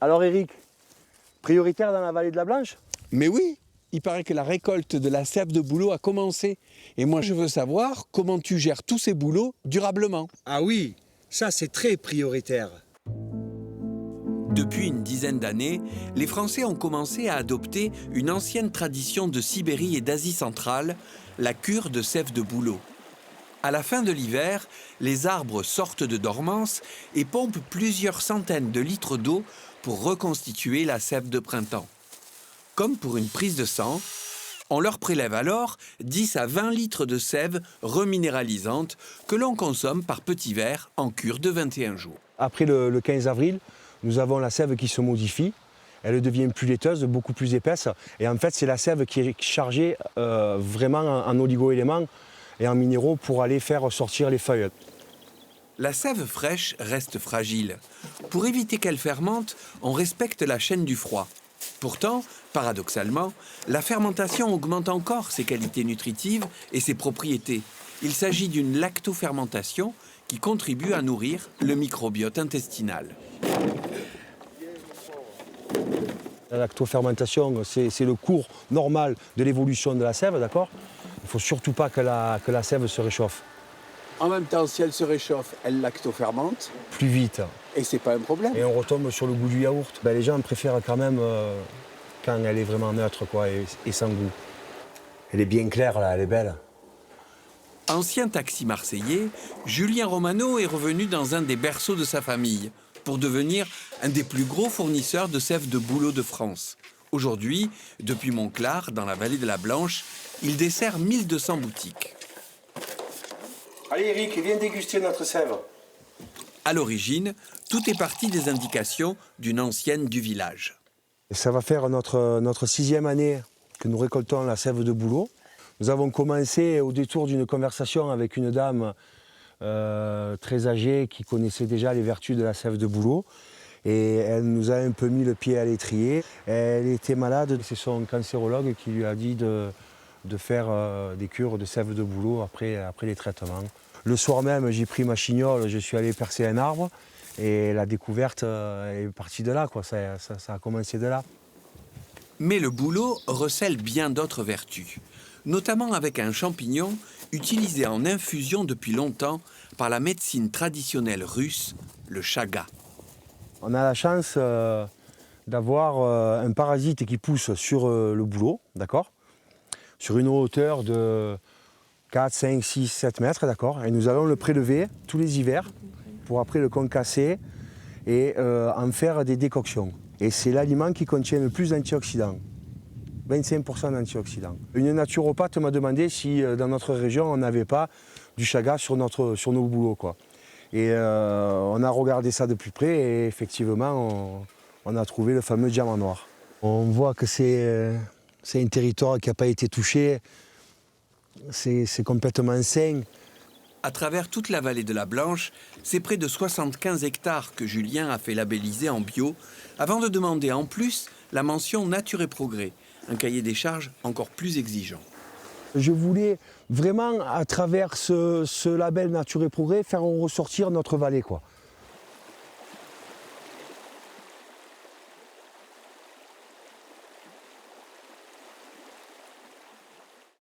Alors Eric, prioritaire dans la vallée de la Blanche? Mais oui, il paraît que la récolte de la sève de bouleau a commencé. Et moi, je veux savoir comment tu gères tous ces bouleaux durablement. Ah oui, ça c'est très prioritaire. Depuis une dizaine d'années, les Français ont commencé à adopter une ancienne tradition de Sibérie et d'Asie centrale, la cure de sève de bouleau. À la fin de l'hiver, les arbres sortent de dormance et pompent plusieurs centaines de litres d'eau pour reconstituer la sève de printemps. Comme pour une prise de sang, on leur prélève alors 10 à 20 litres de sève reminéralisante que l'on consomme par petits verres en cure de 21 jours. Après le 15 avril, nous avons la sève qui se modifie. Elle devient plus laiteuse, beaucoup plus épaisse. Et en fait, c'est la sève qui est chargée vraiment en oligo-éléments et en minéraux pour aller faire sortir les feuilles. La sève fraîche reste fragile. Pour éviter qu'elle fermente, on respecte la chaîne du froid. Pourtant, paradoxalement, la fermentation augmente encore ses qualités nutritives et ses propriétés. Il s'agit d'une lactofermentation qui contribue à nourrir le microbiote intestinal. La lactofermentation, c'est le cours normal de l'évolution de la sève, d'accord? Il ne faut surtout pas que la sève se réchauffe. En même temps, si elle se réchauffe, elle lactofermente. Plus vite. Et c'est pas un problème. Et on retombe sur le goût du yaourt. Ben, les gens préfèrent quand même quand elle est vraiment neutre quoi, et sans goût. Elle est bien claire là, elle est belle. Ancien taxi marseillais, Julien Romano est revenu dans un des berceaux de sa famille pour devenir un des plus gros fournisseurs de sève de bouleau de France. Aujourd'hui, depuis Montclar, dans la vallée de la Blanche, il dessert 1200 boutiques. Allez Eric, viens déguster notre sève. À l'origine, tout est parti des indications d'une ancienne du village. Ça va faire notre 6e année que nous récoltons la sève de bouleau. Nous avons commencé au détour d'une conversation avec une dame très âgée qui connaissait déjà les vertus de la sève de bouleau. Et elle nous a un peu mis le pied à l'étrier. Elle était malade, c'est son cancérologue qui lui a dit de faire des cures de sève de bouleau après les traitements. Le soir même, j'ai pris ma chignole, je suis allé percer un arbre et la découverte est partie de là, quoi. Ça a commencé de là. Mais le bouleau recèle bien d'autres vertus, notamment avec un champignon utilisé en infusion depuis longtemps par la médecine traditionnelle russe, le chaga. On a la chance d'avoir un parasite qui pousse sur le bouleau, d'accord, sur une hauteur de 4, 5, 6, 7 mètres, d'accord. Et nous allons le prélever tous les hivers pour après le concasser et en faire des décoctions. Et c'est l'aliment qui contient le plus d'antioxydants. 25% d'antioxydants. Une naturopathe m'a demandé si dans notre région on n'avait pas du chaga sur nos bouleaux, quoi. Et on a regardé ça de plus près et effectivement on a trouvé le fameux diamant noir. On voit que c'est un territoire qui n'a pas été touché, c'est complètement sain. À travers toute la vallée de la Blanche, c'est près de 75 hectares que Julien a fait labelliser en bio, avant de demander en plus la mention Nature et Progrès, un cahier des charges encore plus exigeant. Je voulais vraiment, à travers ce label Nature et Progrès, faire ressortir notre vallée, quoi.